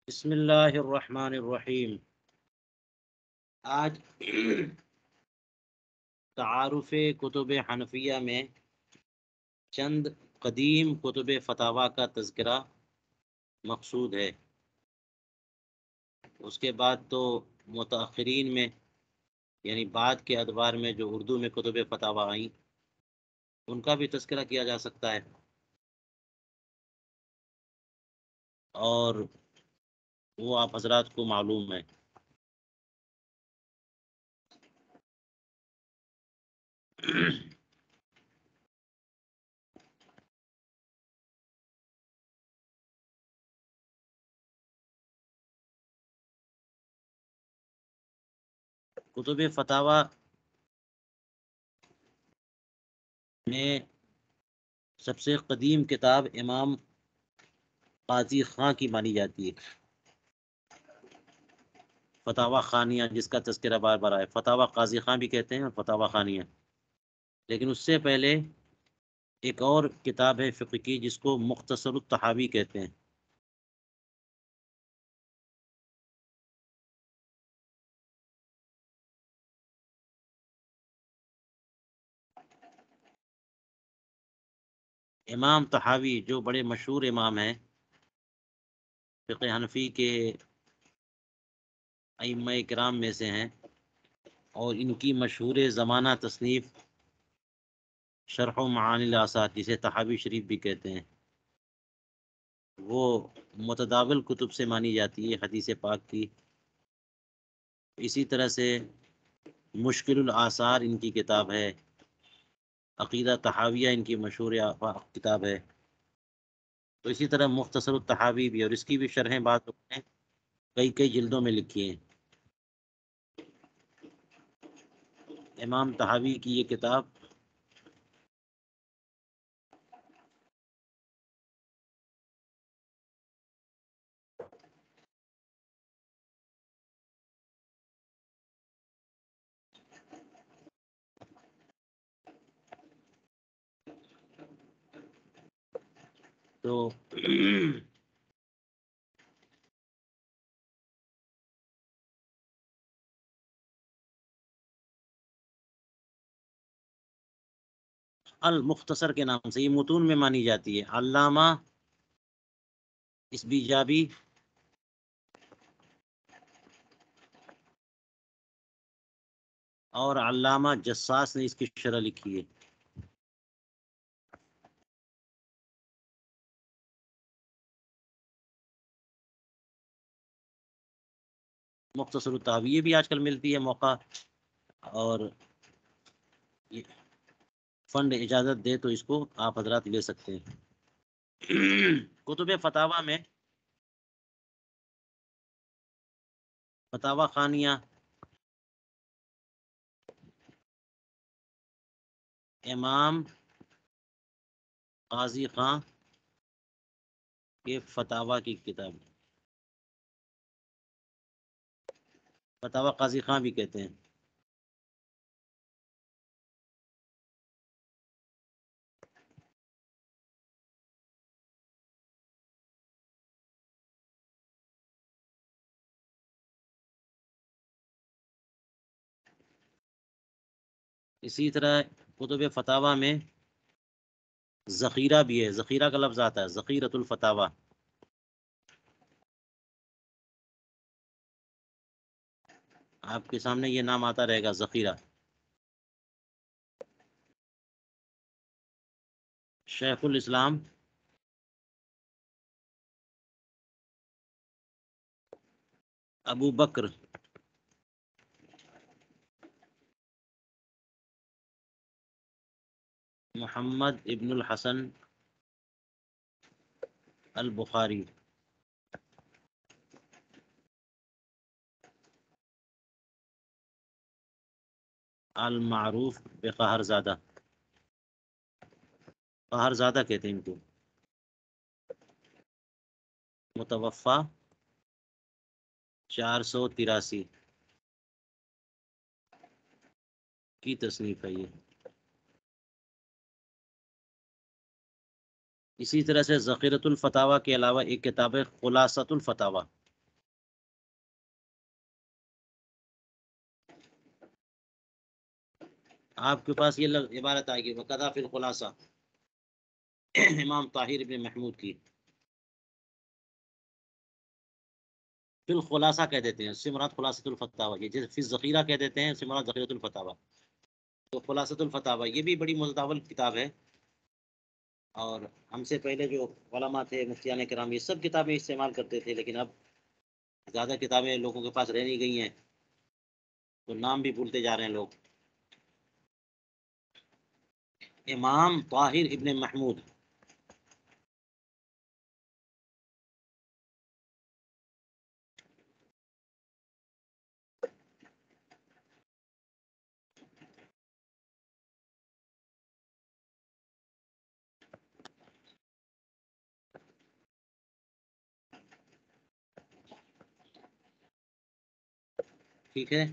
بسم اللہ الرحمن الرحیم۔ آج تعارف کتب حنفیہ میں چند قدیم کتب فتاوی کا تذکرہ مقصود ہے۔ اس کے بعد تو متأخرین میں یعنی بعد کے ادوار میں جو اردو میں کتب فتاوی آئیں ان کا بھی تذکرہ کیا جا سکتا ہے، اور وہ آپ حضرات کو معلوم ہے۔ کتب فتاوی میں سب سے قدیم کتاب امام قاضی خاں کی مانی جاتی ہے، فتاوی خانیہ، جس کا تذکرہ بار بار آئے۔ فتاوی قاضی خاں بھی کہتے ہیں اور فتاوی خانیہ، لیکن اس سے پہلے ایک اور کتاب ہے فقہ کی جس کو مختصر التحاوی کہتے ہیں۔ امام طحاوی جو بڑے مشہور امام ہیں، فقہ حنفی کے ائمہ کرام میں سے ہیں، اور ان کی مشہور زمانہ تصنیف شرح و معانی الاثار، جسے طحاوی شریف بھی کہتے ہیں، وہ متداول کتب سے مانی جاتی ہے حدیث پاک کی۔ اسی طرح سے مشکل الاثار ان کی کتاب ہے، عقیدہ طحاویہ ان کی مشہور کتاب ہے۔ تو اسی طرح مختصر التحاوی بھی، اور اس کی بھی شرحیں بعض لوگوں نے کئی کئی جلدوں میں لکھی ہیں۔ امام طحاوی کی یہ کتاب تو المختصر کے نام سے یہ متون میں مانی جاتی ہے۔ علامہ اسبیجابی اور علامہ جساس نے اس کی شرح لکھی ہے۔ مختصر التحاوی یہ بھی آج کل ملتی ہے موقع، اور فنڈ اجازت دے تو اس کو آپ حضرات لے سکتے ہیں۔ کتب فتاوی میں فتاوی خانیہ امام قاضی خاں کے فتاوی کی کتاب، فتاوی قاضی خاں بھی کہتے ہیں۔ اسی طرح کتب فتاوی میں ذخیرہ بھی ہے، ذخیرہ کا لفظ آتا ہے، ذخیرۃ الفتاوی۔ آپ کے سامنے یہ نام آتا رہے گا، ذخیرہ۔ شیخ الاسلام ابو بکر محمد ابن الحسن البخاری، المعروف بقہر زادہ، قہر زادہ کہتے ہیں ان کو، متوفی 483 کی تصنیف ہے یہ۔ اسی طرح سے ذخیرۃ الفتاوی کے علاوہ ایک کتاب ہے خلاصۃ الفتاوی، آپ کے پاس یہ عبارت آئے گی وقذا فی الخلاصہ، امام طاہر ابن محمود کی. فی الخلاصہ کہہ دیتے ہیں، اس سے مراد خلاصۃ الفتاوی، یہ جیسے فی الذخیرہ کہہ دیتے ہیں، اس سے مراد ذخیرۃ الفتاوی. تو خلاصۃ الفتاوی یہ بھی بڑی متداول کتاب ہے، اور ہم سے پہلے جو علماء تھے مفتیان کرام یہ سب کتابیں استعمال کرتے تھے، لیکن اب زیادہ کتابیں لوگوں کے پاس رہ نہیں گئی ہیں تو نام بھی بھولتے جا رہے ہیں لوگ. امام طاہر ابن محمود. ٹھیک ہے،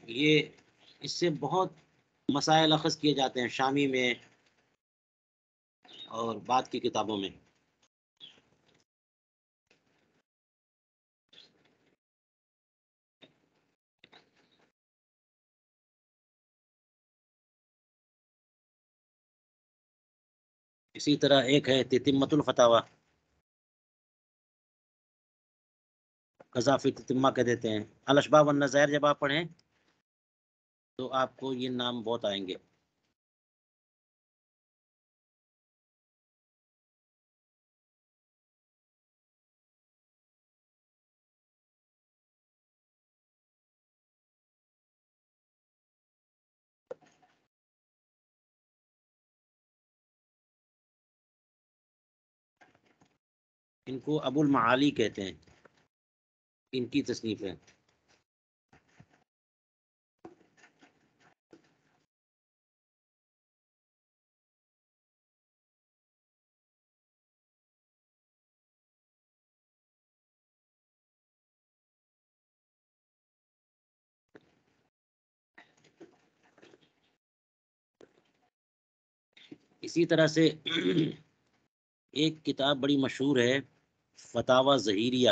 یہ اس سے بہت مسائل اخذ کیے جاتے ہیں شامی میں اور بعد کی کتابوں میں. اسی طرح ایک ہے تتمۃ الفتاوی، قذافی تتمہ کہہ دیتے ہیں. الاشباح والنظائر جب آپ پڑھیں تو آپ کو یہ نام بہت آئیں گے. ان کو ابو المعالی کہتے ہیں، ان کی تصنیف ہے. اسی طرح سے ایک کتاب بڑی مشہور ہے فتاوی ظہیریہ.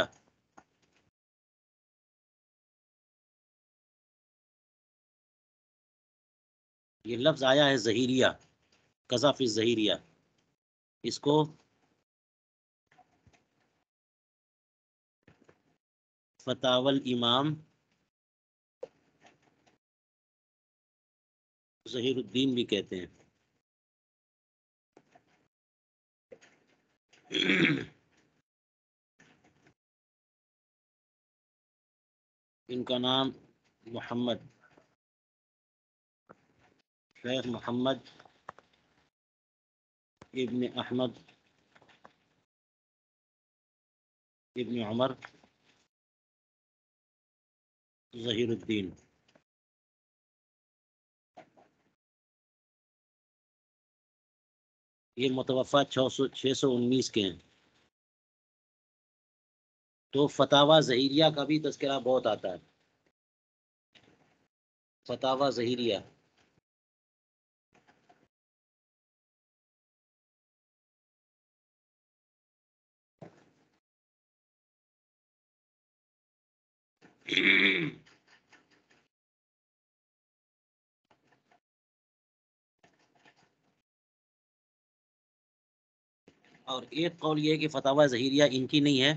یہ لفظ آیا ہے ظہیریہ، قذافی ظہیریہ. اس کو فتاوی الامام ظہیر الدین بھی کہتے ہیں. ان کا نام شیخ محمد ابن احمد ابن عمر ظہیر الدین. یہ متوفہ 619 کے ہیں. تو فتاوی ظہیریہ کا بھی تذکرہ بہت آتا ہے. فتاوی ظہیریہ اور ایک قول یہ ہے کہ فتاوی ظہیریہ ان کی نہیں ہے،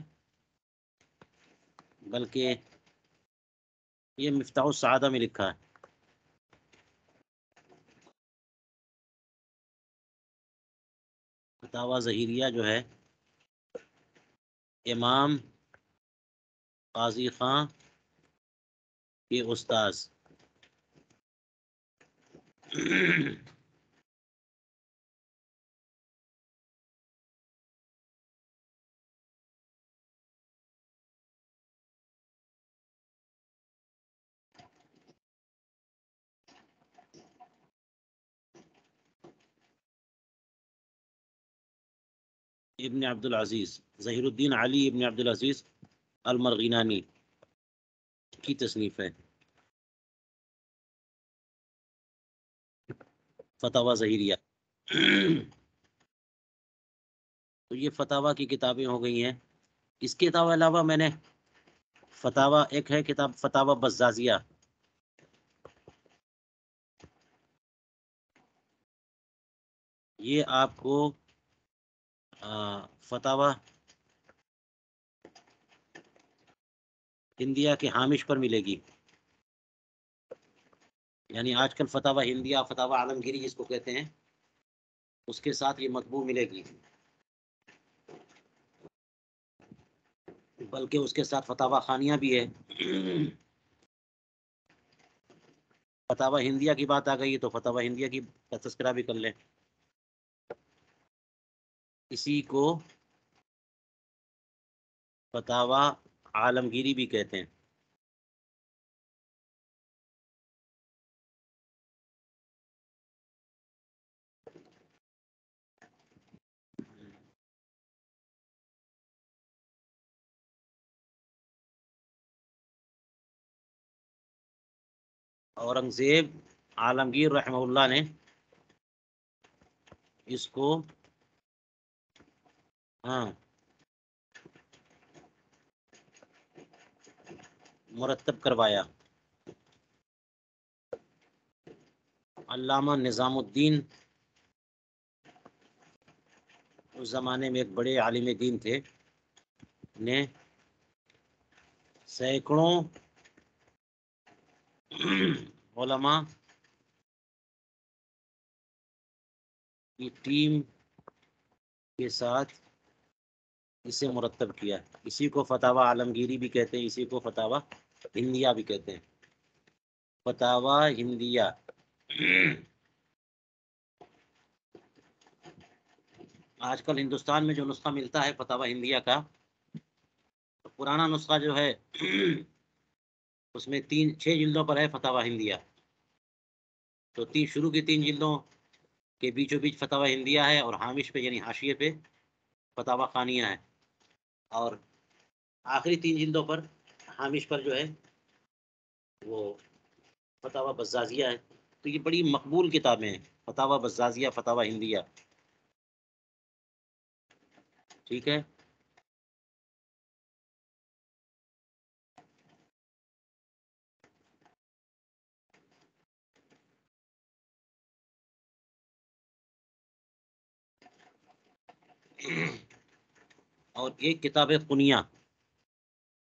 بلکہ یہ مفتاح السعادہ میں لکھا ہے. فتاوی ظہیریہ جو ہے امام قاضی خاں کے استاذ ابن عبد العزیز، ظہیر الدین علی ابن عبد العزیز المرغینانی کی تصنیف ہے فتاوی ظہیریہ. تو یہ فتاوی کی کتابیں ہو گئی ہیں. اس کے علاوہ میں نے فتاوی ایک ہے کتاب فتاوی بزازیہ، یہ آپ کو فتاوی ہندیہ کے ہامش پر ملے گی، یعنی آج کل فتاوی ہندیہ، فتاوی عالمگیری جس کو کہتے ہیں، اس کے ساتھ یہ مطبوع ملے گی، بلکہ اس کے ساتھ فتاوی خانیہ بھی ہے۔ فتاوی ہندیہ کی بات آ گئی تو فتاوی ہندیہ کی تذکرہ بھی کر لیں۔ اسی کو فتاوی عالمگیری بھی کہتے ہیں۔ اورنگزیب عالمگیر رحمہ اللہ نے اس کو مرتب کروایا۔ علامہ نظام الدین اس زمانے میں ایک بڑے عالم دین تھے، نے سینکڑوں علماء کی ٹیم کے ساتھ اسے مرتب کیا۔ اسی کو فتاوی عالمگیری بھی کہتے ہیں، اسی کو فتاوی ہندیہ بھی کہتے ہیں۔ فتاوی ہندیہ آج کل ہندوستان میں جو نسخہ ملتا ہے فتاوی ہندیہ کا، پرانا نسخہ جو ہے اس میں 6 جلدوں پر ہے فتاوی ہندیہ، تو شروع کی 3 جلدوں کے بیچوں بیچ فتاوی ہندیہ ہے، اور ہامش پہ یعنی حاشیے پہ فتاوی خانیہ ہے، اور آخری 3 جلدوں پر ہامش پر جو ہے وہ فتاوی بزازیہ ہے۔ تو یہ بڑی مقبول کتابیں ہیں، فتاوی بزازیہ، فتاوی ہندیہ، ٹھیک ہے۔ اور ایک کتاب ہے قنیہ،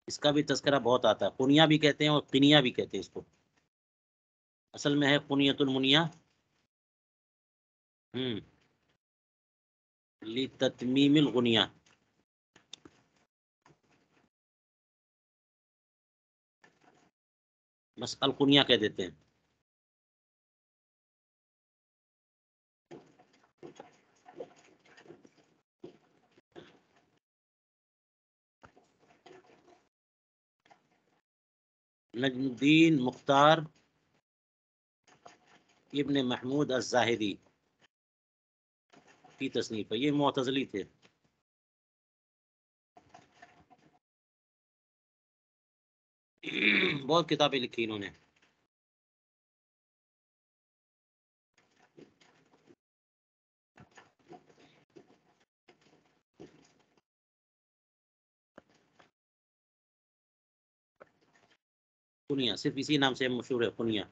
اس کا بھی تذکرہ بہت آتا ہے، قنیہ بھی کہتے ہیں اور قنیہ بھی کہتے ہیں اس کو، اصل میں ہے قنیۃ المنیہ لتتمیم الغنیہ۔ بس القنیہ کہہ دیتے ہیں۔ نجم الدین مختار ابن محمود الزاہدی کی تصنیف ہے، یہ معتزلی تھے۔ بہت کتابیں لکھی انہوں نے۔ قنیہ صرف اسی نام سے مشہور ہے، قنیہ۔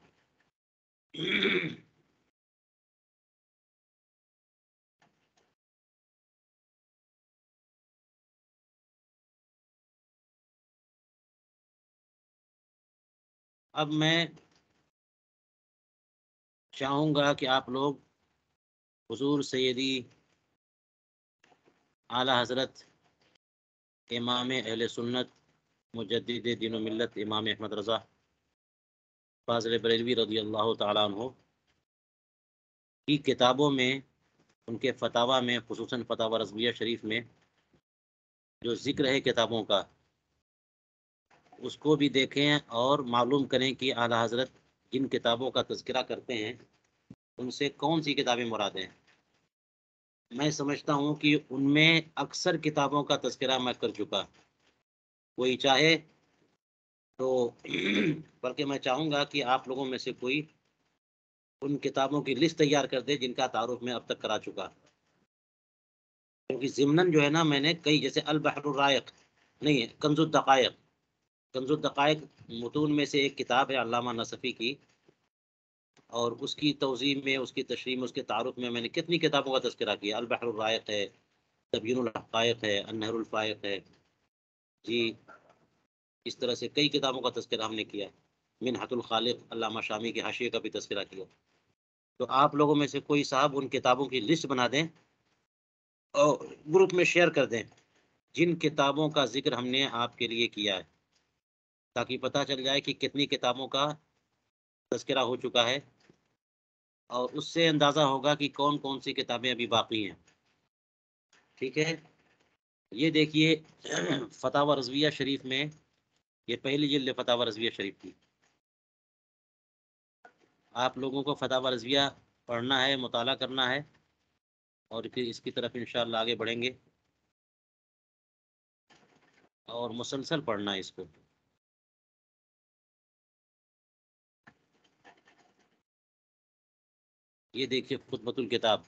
اب میں چاہوں گا کہ آپ لوگ حضور سیدی اعلی حضرت امام اہل سنت مجدد دین و ملت امام احمد رضا فاضل بریلوی رضی اللہ تعالیٰ عنہ کی کتابوں میں، ان کے فتاوی میں، خصوصاً فتاوی رضویہ شریف میں جو ذکر ہے کتابوں کا، اس کو بھی دیکھیں اور معلوم کریں کہ اعلی حضرت جن کتابوں کا تذکرہ کرتے ہیں ان سے کون سی کتابیں مراد ہیں۔ میں سمجھتا ہوں کہ ان میں اکثر کتابوں کا تذکرہ میں کر چکا، کوئی چاہے تو بلکہ میں چاہوں گا کہ آپ لوگوں میں سے کوئی ان کتابوں کی لسٹ تیار کر دے جن کا تعارف میں اب تک کرا چکا، کیونکہ ضمناً جو ہے نا میں نے کئی، جیسے البحر الرائق نہیں، کنز الدقائق، کنز الدقائق متون میں سے ایک کتاب ہے علامہ نصفی کی، اور اس کی توضیح میں، اس کی تشریح میں، اس کے تعارف میں نے کتنی کتابوں کا تذکرہ کیا. البحر الرائق ہے، تبیین الحقائق ہے، النہر الفائق ہے جی. اس طرح سے کئی کتابوں کا تذکرہ ہم نے کیا. منحۃ الخالق علامہ شامی کے حاشیے کا بھی تذکرہ کیا. تو آپ لوگوں میں سے کوئی صاحب ان کتابوں کی لسٹ بنا دیں اور گروپ میں شیئر کر دیں جن کتابوں کا ذکر ہم نے آپ کے لیے کیا ہے، تاکہ پتہ چل جائے کہ کتنی کتابوں کا تذکرہ ہو چکا ہے، اور اس سے اندازہ ہوگا کہ کون کون سی کتابیں ابھی باقی ہیں. ٹھیک ہے. یہ دیکھیے فتاوی رضویہ شریف میں یہ پہلی جلد فتاوی رضویہ شریف کی. آپ لوگوں کو فتاوی رضویہ پڑھنا ہے، مطالعہ کرنا ہے، اور پھر اس کی طرف انشاءاللہ آگے بڑھیں گے اور مسلسل پڑھنا ہے اس کو. یہ دیکھیے خطبۃ الکتاب.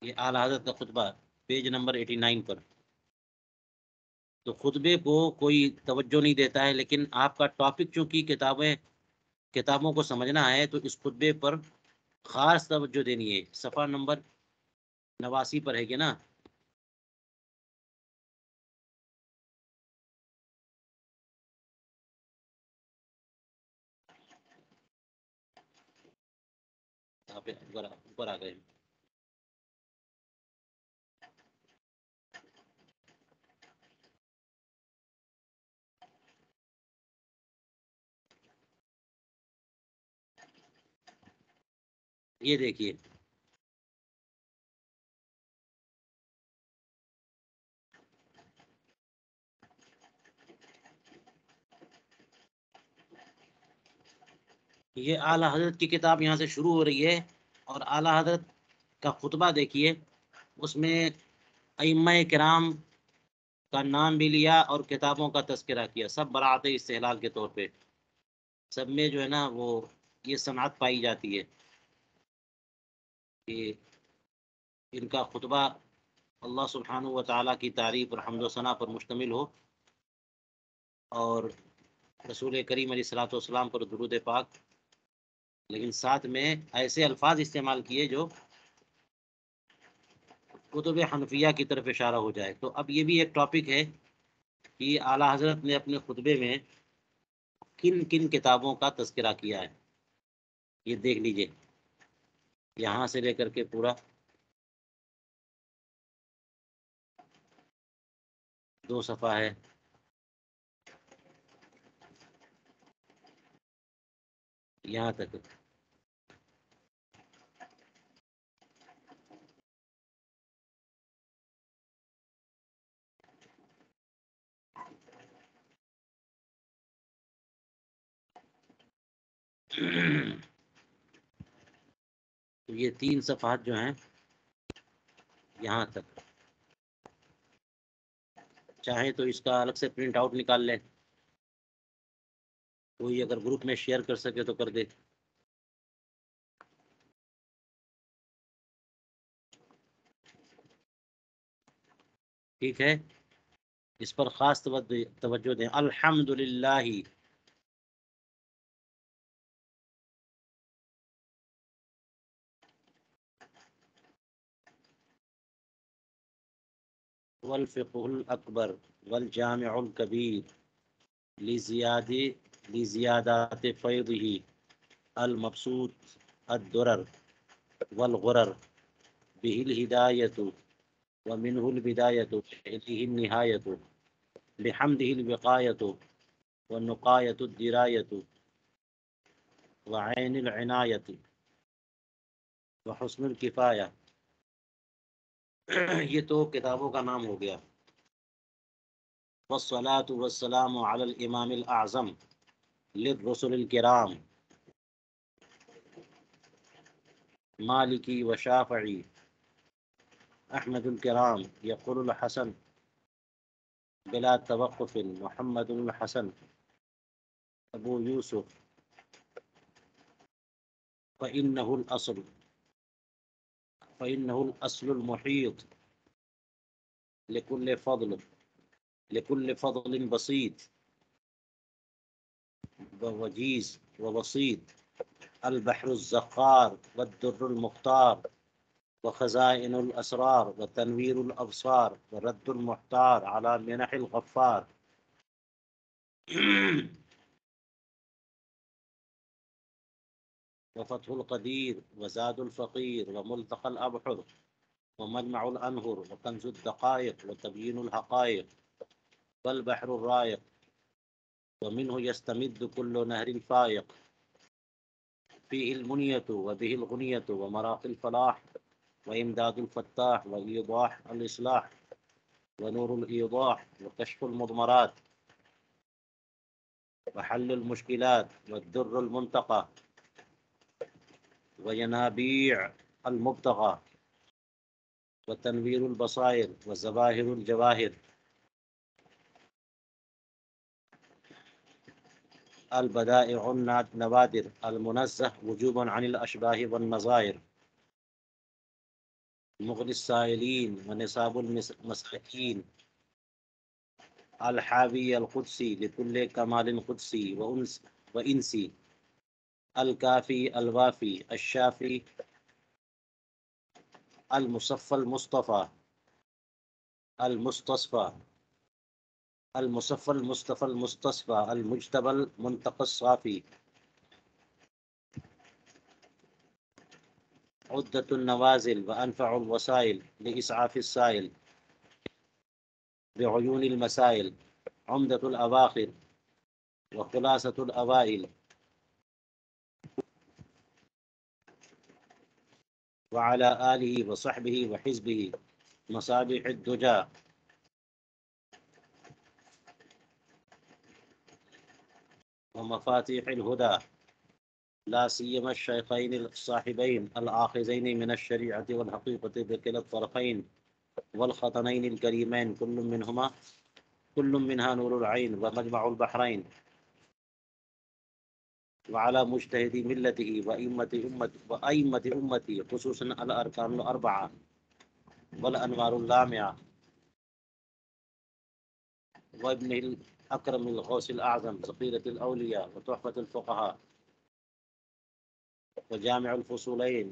یہ اعلی حضرت کا خطبہ پیج نمبر 89 پر. تو خطبے کو کوئی توجہ نہیں دیتا ہے، لیکن آپ کا ٹاپک چونکہ کتابوں کو سمجھنا ہے، تو اس خطبے پر خاص توجہ دینی ہے. صفحہ نمبر 89 پر ہے کہ نا. آپ اوپر آ گئے. یہ دیکھیے یہ اعلی حضرت کی کتاب یہاں سے شروع ہو رہی ہے، اور اعلی حضرت کا خطبہ دیکھیے. اس میں ائمہ کرام کا نام بھی لیا اور کتابوں کا تذکرہ کیا، سب براعت استحلال کے طور پہ. سب میں جو ہے نا وہ یہ صنعت پائی جاتی ہے کہ ان کا خطبہ اللہ سبحانہ و تعالیٰ کی تعریف اور حمد و ثنا پر مشتمل ہو، اور رسول کریم علیہ الصلوۃ والسلام پر درود پاک، لیکن ساتھ میں ایسے الفاظ استعمال کیے جو کتب حنفیہ کی طرف اشارہ ہو جائے. تو اب یہ بھی ایک ٹاپک ہے کہ اعلی حضرت نے اپنے خطبے میں کن کن کتابوں کا تذکرہ کیا ہے. یہ دیکھ لیجئے یہاں سے لے کر کے پورا 2 صفحہ ہے. یہاں تک یہ 3 صفحات جو ہیں یہاں تک. چاہیں تو اس کا الگ سے پرنٹ آؤٹ نکال لیں، کوئی اگر گروپ میں شیئر کر سکے تو کر دے. ٹھیک ہے. اس پر خاص توجہ دیں. الحمدللہ والفقہ الاکبر والجامع الکبیر لزیادات فیضہ المبسوط الدرر والغرر به الہدایۃ ومنه البدایۃ وإلیہ النہایۃ بحمدہ الوقایۃ والنقایۃ الدرایۃ وعین العنایۃ وحسن الکفایہ. یہ تو کتابوں کا نام ہو گیا. والصلاة والسلام علی الامام الاعظم للرسل الکرام مالکی وشافعی احمد الکرام یقول الحسن بلا توقف محمد الحسن ابو یوسف فإنه الأصل المحيط لكل فضل بسيط ووجيز وبسيط، البحر الزخار والدر المختار وخزائن الأسرار وتنوير الأبصار ورد المحتار على منح الغفار وفتح القدير وزاد الفقير وملتقى الأبحر ومجمع الأنهر وكنز الدقائق وتبيين الحقائق والبحر الرايق ومنه يستمد كل نهر فايق، فيه المنية وبه الغنية ومراقي الفلاح وإمداد الفتاح وإيضاح الإصلاح ونور الإيضاح وكشف المضمرات وحل المشكلات والدر المنتقى وينابيع المبتغى وتنوير البصائر وزواهر الجواهر، البدائع النوادر المنزه وجوبا عن الأشباه والنظائر، مغني السائلين ونصاب المساكين، الحاوي القدسي لكل كمال قدسي وإنسي، الكافي الوافي الشافي المصفى المصطفى المستصفى المصفى المصطفى المستصفى المجتبى المنتقى الصافي، عدة النوازل وأنفع الوسائل لإسعاف السائل بعيون المسائل، عمدة الأواخر وخلاصة الأوائل، وعلى آله وصحبه وحزبه مصابيح الدجى ومفاتيح الهدى، لا سيما الشيخين الصاحبين الآخذين من الشريعة والحقيقة بكلا الطرفين والخطنين الكريمين، كل منها نور العين ومجمع البحرين، وعلى مجتهد ملته وأئمة أمتي خصوصا الأركان الأربعة والأنوار اللامعة وابنه الأكرم الغوث الأعظم ذخيرة الأولياء وتحفة الفقهاء وجامع الفصولين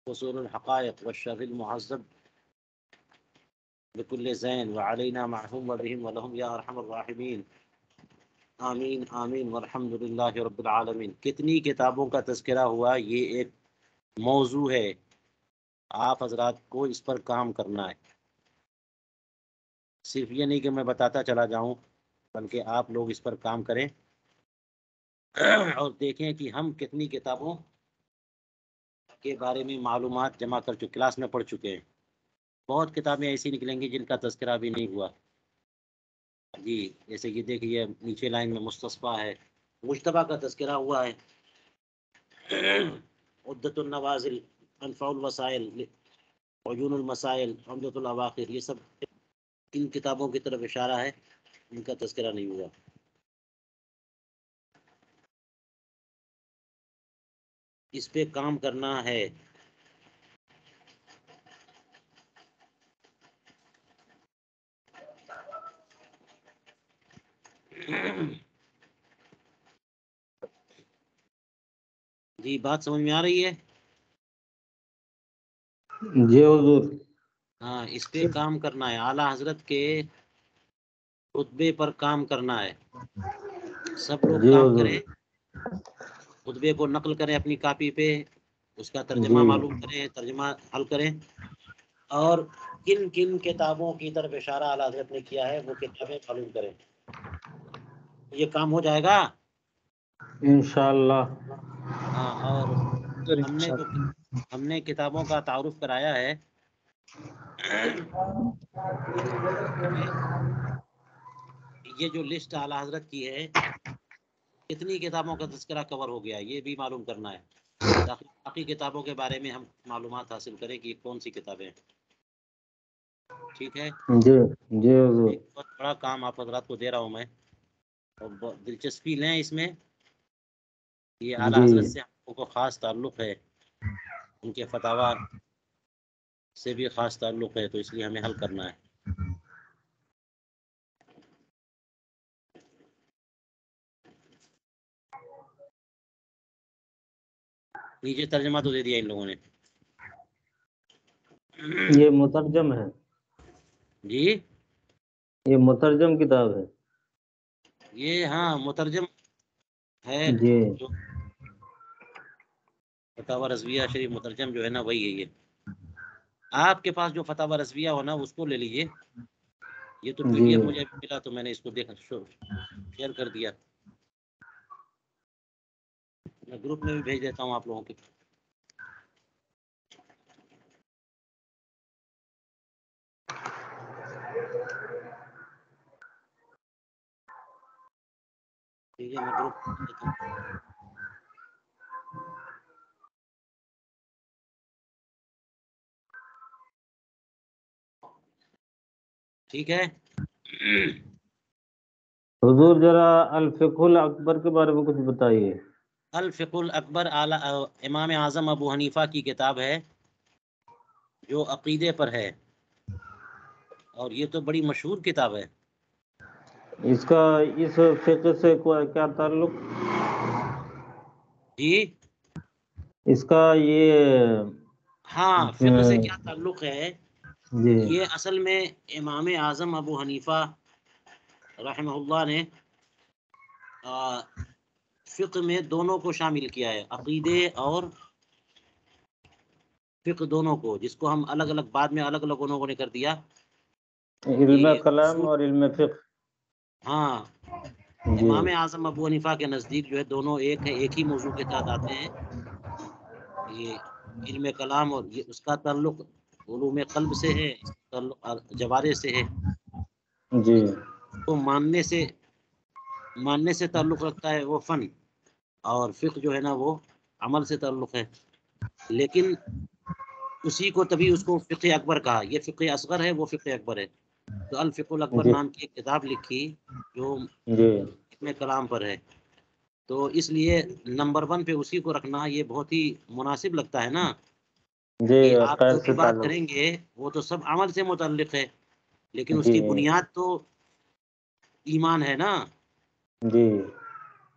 فصول الحقائق والشر المعذب بكل زين، وعلينا معهم وبهم ولهم يا أرحم الراحمين، آمین آمین والحمد للہ رب العالمین۔ کتنی کتابوں کا تذکرہ ہوا، یہ ایک موضوع ہے، آپ حضرات کو اس پر کام کرنا ہے، صرف یہ نہیں کہ میں بتاتا چلا جاؤں بلکہ آپ لوگ اس پر کام کریں اور دیکھیں کہ ہم کتنی کتابوں کے بارے میں معلومات جمع کر چکے، کلاس میں پڑھ چکے ہیں۔ بہت کتابیں ایسی نکلیں گی جن کا تذکرہ بھی نہیں ہوا جی، جیسے کہ دیکھیے نیچے لائن میں مستصفیٰ ہے، مجتبیٰ کا تذکرہ ہوا ہے، عدت النوازل، انفع الوسائل، عیون المسائل، عمدۃ الاواخر، یہ سب ان کتابوں کی طرف اشارہ ہے، ان کا تذکرہ نہیں ہوا۔ اس پہ کام کرنا ہے۔ جی بات سمجھ میں آ رہی ہے؟ جی حضور۔ ہاں، اس پہ کام کرنا ہے، اعلیٰ حضرت کے خطبے پر کام کرنا ہے، سب لوگ جی کام حضور۔ کریں، خطبے کو نقل کریں اپنی کاپی پہ، اس کا ترجمہ جی معلوم کریں، ترجمہ حل کریں، اور کن کن کتابوں کی طرف اشارہ اعلیٰ حضرت نے کیا ہے وہ کتابیں معلوم کریں۔ یہ کام ہو جائے گا انشاءاللہ۔ ہاں، اور ہم نے کتابوں کا تعارف کرایا ہے، یہ جو لسٹ اعلیٰ حضرت کی ہے کتنی کتابوں کا تذکرہ کور ہو گیا یہ بھی معلوم کرنا ہے، تاکہ باقی کتابوں کے بارے میں ہم معلومات حاصل کریں کہ کون سی کتابیں ہیں۔ ٹھیک ہے، جی جی حضور۔ ایک بہت بڑا کام آپ حضرات کو دے رہا ہوں میں، اور دلچسپی لیں اس میں، یہ اعلیٰ جی حضرت سے ہم کو خاص تعلق ہے، ان کے فتاوی سے بھی خاص تعلق ہے، تو اس لیے ہمیں حل کرنا ہے۔ نیچے ترجمہ تو دے دیا ان لوگوں نے۔ یہ مترجم ہے؟ جی یہ مترجم کتاب ہے؟ یہ ہاں مترجم ہے، جی جو فتاوی رضویہ شریف مترجم جو ہے نا وہی ہے یہ۔ آپ کے پاس جو فتاوی رضویہ ہو نا اس کو لے لیجئے، یہ تو پی ڈی جی ایف مجھے ملا تو میں نے اس کو دیکھا شیئر کر دیا، میں گروپ میں بھی بھیج دیتا ہوں آپ لوگوں کے۔ ٹھیک ہے میں گروپ بھیج دیتا ہوں۔ ٹھیک ہے حضور ذرا الفقہ الاکبر کے بارے میں کچھ بتائیے۔ الفقہ الاکبر امام اعظم ابو حنیفہ کی کتاب ہے جو عقیدے پر ہے، اور یہ تو بڑی مشہور کتاب ہے۔ اس کا اس فقہ سے کیا تعلق؟ جی اس کا یہ ہاں فقہ سے کیا تعلق ہے؟ جی یہ اصل میں امام اعظم ابو حنیفہ رحمہ اللہ نے فقہ میں دونوں کو شامل کیا ہے، عقیدے اور فقہ دونوں کو، جس کو ہم الگ الگ بعد میں الگ الگ انہوں نے کر دیا۔ علم یہ کلام اصول اور علم فقہ۔ ہاں جی امام اعظم ابو حنیفہ کے نزدیک جو ہے دونوں ایک ہے، ایک ہی موضوع کے تحت آتے ہیں۔ یہ علم کلام اور یہ اس کا تعلق علوم قلب سے ہے، اس کا تعلق جوارح سے ہے، جی تو ماننے سے تعلق رکھتا ہے وہ فن، اور فقہ جو ہے نا وہ عمل سے تعلق ہے۔ لیکن اسی کو تبھی اس کو فقہ اکبر کہا، یہ فقہ اصغر ہے وہ فقہ اکبر ہے۔ تو الفقہ الاکبر جی نام کی ایک کتاب لکھی جو جی علم کلام پر ہے، تو اس لیے نمبر 1 پہ اسی کو رکھنا یہ بہت ہی مناسب لگتا ہے نا، جی کہ آپ خیر جو بھی سے بات تعلق۔ کریں گے وہ تو سب عمل سے متعلق ہے، لیکن اس جی کی بنیاد تو ایمان ہے نا۔ جی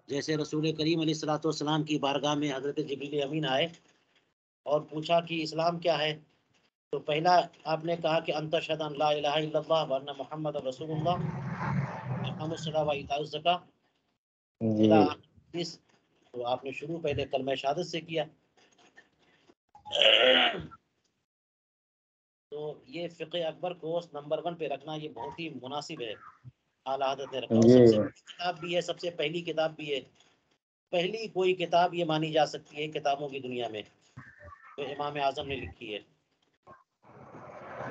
جیسے رسول کریم علیہ الصلوۃ والسلام کی بارگاہ میں حضرت جبریل امین آئے اور پوچھا کہ اسلام کیا ہے، تو پہلا آپ نے کہا کہ انت اشہد ان لا الہ الا اللہ وان محمد رسول اللہ اقام الصلاۃ و ایتاء الزکاۃ جی الی آخر حدیث۔ تو آپ نے شروع پہلے کلمہ شہادت سے کیا، تو یہ فقہ اکبر کو نمبر 1 پہ رکھنا یہ بہت ہی مناسب ہے، اعلیٰ حضرت نے رکھا، اور جی سب سے بڑی کتاب بھی ہے، سب سے پہلی کتاب بھی ہے، پہلی کوئی کتاب یہ مانی جا سکتی ہے کتابوں کی دنیا میں تو امام اعظم نے لکھی ہے۔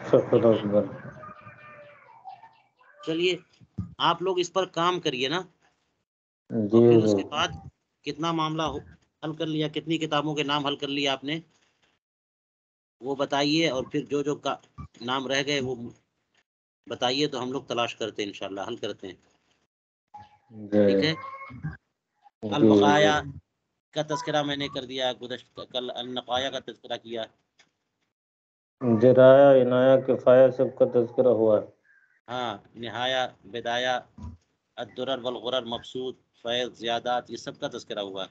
فقہ ٹھیک ہے اکبر۔ چلیے آپ لوگ اس پر کام کریے نا، اور جی پھر اس حضور۔ کے بعد کتنا معاملہ حل کر لیا، کتنی کتابوں کے نام حل کر لیا آپ نے وہ بتائیے، اور پھر جو جو کا نام رہ گئے وہ بتائیے، تو ہم لوگ تلاش کرتے ہیں انشاءاللہ حل کرتے ہیں۔ جی ٹھیک ہے جی البقایا حضور۔ کا تذکرہ میں نے کر دیا، گزشتہ کل النقایا کا تذکرہ کیا۔ جرایا عنایا کفایہ سب کا تذکرہ ہوا ہے۔ ہاں نہایا بدایا الدرر والغرر مبسوط فیض زیادات یہ سب کا تذکرہ ہوا،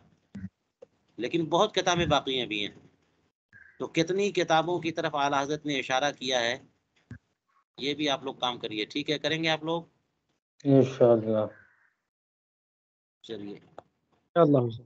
لیکن بہت کتابیں باقی ہیں بھی ہیں، تو کتنی کتابوں کی طرف اعلیٰ حضرت نے اشارہ کیا ہے یہ بھی آپ لوگ کام کریے۔ ٹھیک ہے کریں گے آپ لوگ؟ انشاءاللہ۔ چلیے اللہ حافظ۔